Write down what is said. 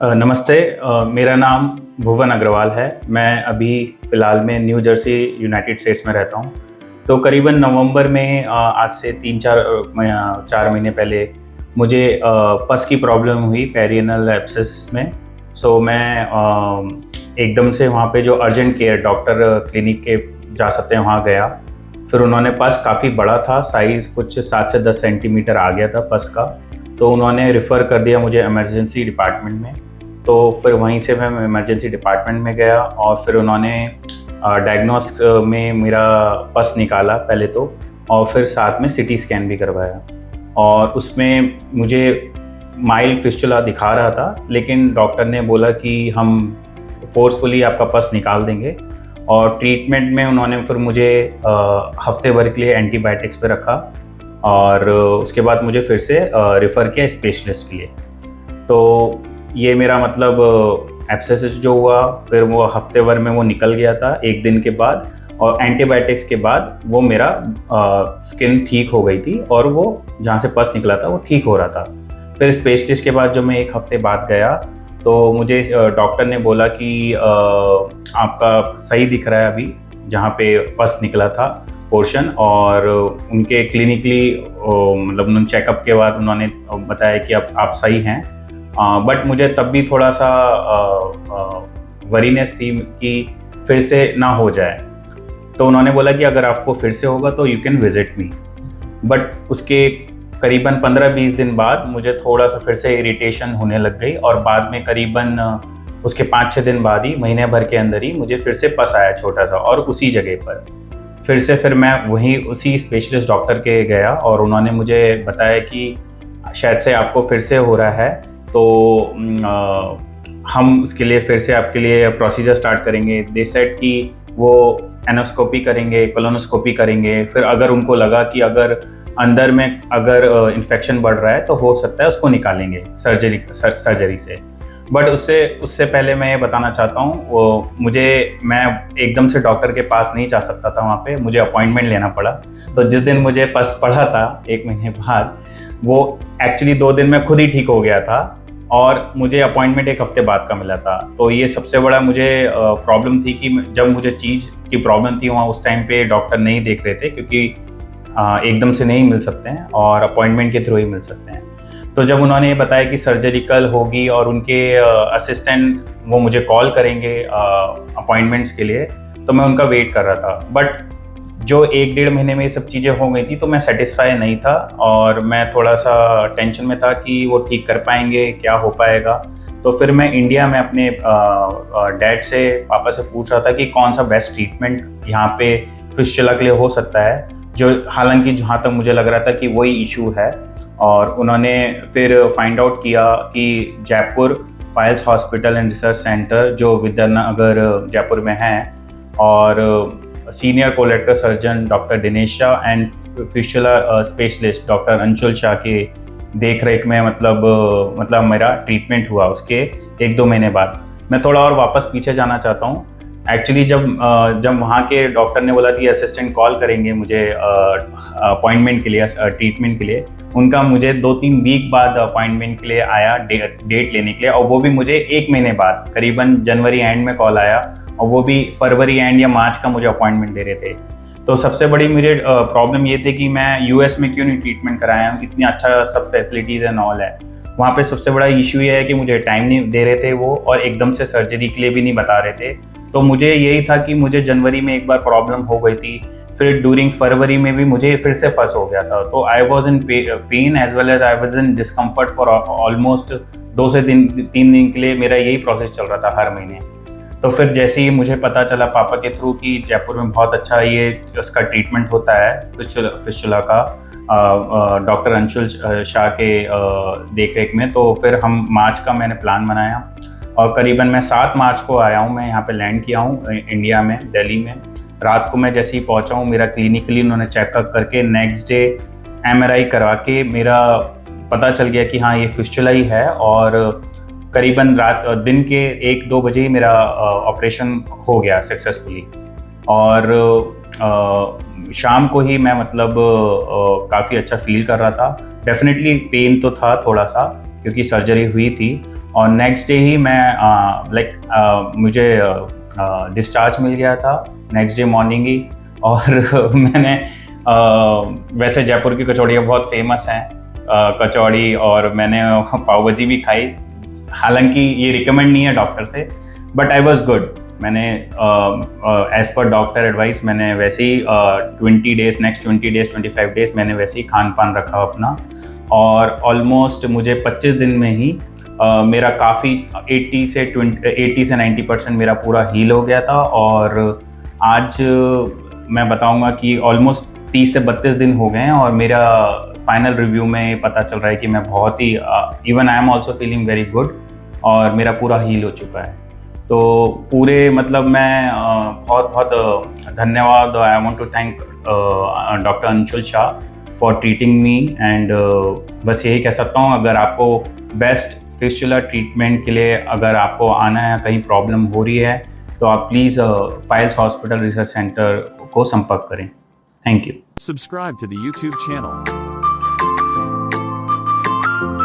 नमस्ते। मेरा नाम भुवन अग्रवाल है। मैं अभी फ़िलहाल में न्यू जर्सी यूनाइटेड स्टेट्स में रहता हूँ। तो करीबन नवंबर में आज से 4 महीने पहले मुझे पस की प्रॉब्लम हुई पेरिएनल एब्सेस में। सो मैं एकदम से वहाँ पे जो अर्जेंट केयर डॉक्टर क्लिनिक के जा सकते हैं वहाँ गया। फिर उन्होंने पस काफ़ी बड़ा था, साइज़ कुछ 7 से 10 सेंटीमीटर आ गया था पस का। तो उन्होंने रेफ़र कर दिया मुझे इमरजेंसी डिपार्टमेंट में। तो फिर वहीं से मैं इमरजेंसी डिपार्टमेंट में गया और फिर उन्होंने डायग्नोस में मेरा पस निकाला पहले तो, और फिर साथ में सीटी स्कैन भी करवाया। और उसमें मुझे माइल्ड फिस्टुला दिखा रहा था, लेकिन डॉक्टर ने बोला कि हम फोर्सफुली आपका पस निकाल देंगे। और ट्रीटमेंट में उन्होंने फिर मुझे हफ्ते भर के लिए एंटीबायोटिक्स पे रखा और उसके बाद मुझे फिर से रेफ़र किया स्पेशलिस्ट के लिए। तो ये मेरा मतलब एब्सेसिस जो हुआ, फिर वो हफ्ते भर में वो निकल गया था 1 दिन के बाद, और एंटीबायोटिक्स के बाद वो मेरा स्किन ठीक हो गई थी और वो जहाँ से पस निकला था वो ठीक हो रहा था। फिर स्पेशलिस्ट के बाद जब मैं 1 हफ्ते बाद गया तो मुझे डॉक्टर ने बोला कि आपका सही दिख रहा है अभी जहाँ पे पस निकला था पोर्शन। और उनके क्लिनिकली मतलब उन्होंने चेकअप के बाद उन्होंने बताया कि अब आप सही हैं। बट मुझे तब भी थोड़ा सा वरीनेस थी कि फिर से ना हो जाए। तो उन्होंने बोला कि अगर आपको फिर से होगा तो you can visit me. But उसके करीबन 15-20 दिन बाद मुझे थोड़ा सा फिर से इरिटेशन होने लग गई, और बाद में करीबन उसके 5-6 दिन बाद ही, महीने भर के अंदर ही मुझे फिर से पस आया छोटा सा, और उसी जगह पर फिर मैं वहीं उसी स्पेशलिस्ट डॉक्टर के गया और उन्होंने मुझे बताया कि शायद से आपको फिर से हो रहा है, तो हम उसके लिए फिर से आपके लिए प्रोसीजर स्टार्ट करेंगे। दे सेड कि वो एंडोस्कोपी करेंगे, कोलोनोस्कोपी करेंगे, फिर अगर उनको लगा कि अगर अंदर में अगर इन्फेक्शन बढ़ रहा है तो हो सकता है उसको निकालेंगे सर्जरी से। बट उससे पहले मैं ये बताना चाहता हूँ, मैं एकदम से डॉक्टर के पास नहीं जा सकता था, वहाँ पे मुझे अपॉइंटमेंट लेना पड़ा। तो जिस दिन मुझे पस पड़ा था 1 महीने बाद, वो एक्चुअली 2 दिन में खुद ही ठीक हो गया था और मुझे अपॉइंटमेंट 1 हफ्ते बाद का मिला था। तो ये सबसे बड़ा मुझे प्रॉब्लम थी कि जब मुझे चीज़ की प्रॉब्लम थी वहाँ उस टाइम पे डॉक्टर नहीं देख रहे थे, क्योंकि एकदम से नहीं मिल सकते हैं और अपॉइंटमेंट के थ्रू ही मिल सकते हैं। तो जब उन्होंने ये बताया कि सर्जरी कल होगी और उनके असिस्टेंट वो मुझे कॉल करेंगे अपॉइंटमेंट्स के लिए, तो मैं उनका वेट कर रहा था। बट जो 1-1.5 महीने में ये सब चीज़ें हो गई थी तो मैं सेटिस्फाई नहीं था और मैं थोड़ा सा टेंशन में था कि वो ठीक कर पाएंगे, क्या हो पाएगा। तो फिर मैं इंडिया में अपने डैड से, पापा से पूछ रहा था कि कौन सा बेस्ट ट्रीटमेंट यहाँ पे फिस्टुला के लिए हो सकता है, जो हालांकि जहाँ तक मुझे लग रहा था कि वही इशू है। और उन्होंने फिर फाइंड आउट किया कि Jaipur piles hospital and research centre जो विद्यानगर जयपुर में है, और senior collector surgeon doctor Dinesh Shah and fistula specialist doctor Anshul Shah के देख रेख में मतलब मेरा ट्रीटमेंट हुआ उसके 1-2 महीने बाद। मैं थोड़ा और वापस पीछे जाना चाहता हूँ। एक्चुअली जब वहाँ के डॉक्टर ने बोला कि असिस्टेंट कॉल करेंगे मुझे अपॉइंटमेंट के लिए, ट्रीटमेंट के लिए, उनका मुझे 2-3 वीक बाद अपॉइंटमेंट के लिए आया डेट लेने के लिए, और वो भी मुझे 1 महीने बाद, करीबन जनवरी एंड में कॉल आया, और वो भी फरवरी एंड या मार्च का मुझे अपॉइंटमेंट दे रहे थे। तो सबसे बड़ी मुझे प्रॉब्लम ये थी कि मैं यूएस में क्यों नहीं ट्रीटमेंट कराया हूँ, इतनी अच्छा सब फैसिलिटीज़ एंड ऑल है। वहाँ पे सबसे बड़ा इशू ये है कि मुझे टाइम नहीं दे रहे थे वो, और एकदम से सर्जरी के लिए भी नहीं बता रहे थे। तो मुझे यही था कि मुझे जनवरी में एक बार प्रॉब्लम हो गई थी, फिर ड्यूरिंग फरवरी में भी मुझे फिर से फंस हो गया था। तो I was in pain as well as I was in discomfort for almost 2 से 3 दिन के लिए मेरा यही प्रोसेस चल रहा था हर महीने। तो फिर जैसे ही मुझे पता चला पापा के थ्रू कि जयपुर में बहुत अच्छा ये उसका ट्रीटमेंट होता है फिस्टुला का डॉक्टर अंशुल शाह के देख रेख में, तो फिर हम मार्च का मैंने प्लान बनाया, और करीबन मैं 7 मार्च को आया हूँ। मैं यहाँ पे लैंड किया हूँ इंडिया में, दिल्ली में। रात को मैं जैसे ही पहुँचा हूँ, मेरा क्लिनिकली उन्होंने चेकअप करके नेक्स्ट डे MRI करवा के मेरा पता चल गया कि हाँ ये फिस्टुला ही है, और करीबन दिन के 1-2 बजे ही मेरा ऑपरेशन हो गया सक्सेसफुली। और शाम को ही मैं काफ़ी अच्छा फील कर रहा था। डेफिनेटली पेन तो था थोड़ा सा, क्योंकि सर्जरी हुई थी, और नेक्स्ट डे ही मैं मुझे डिस्चार्ज मिल गया था नेक्स्ट डे मॉर्निंग ही। और मैंने वैसे जयपुर की कचौड़ियाँ बहुत फेमस हैं, कचौड़ी, और मैंने पाव भाजी भी खाई। हालांकि ये रिकमेंड नहीं है डॉक्टर से, बट आई वॉज गुड। मैंने एज पर डॉक्टर एडवाइस मैंने वैसे ही 20 डेज, नेक्स्ट 20 डेज 25 डेज मैंने वैसे ही खान पान रखा अपना, और ऑलमोस्ट मुझे 25 दिन में ही मेरा काफ़ी 80 से 90% मेरा पूरा हील हो गया था। और आज मैं बताऊंगा कि ऑलमोस्ट 30 से 32 दिन हो गए हैं, और मेरा फाइनल रिव्यू में पता चल रहा है कि मैं बहुत ही even I am also feeling very good, और मेरा पूरा हील हो चुका है। तो पूरे मतलब मैं बहुत बहुत धन्यवाद, I want to thank doctor Anshul Shah for treating me. And बस यही कह सकता हूँ, अगर आपको बेस्ट फिस्टुला ट्रीटमेंट के लिए अगर आपको आना है, कहीं प्रॉब्लम हो रही है, तो आप please piles hospital research centre को संपर्क करें। Thank you. Subscribe to the YouTube channel.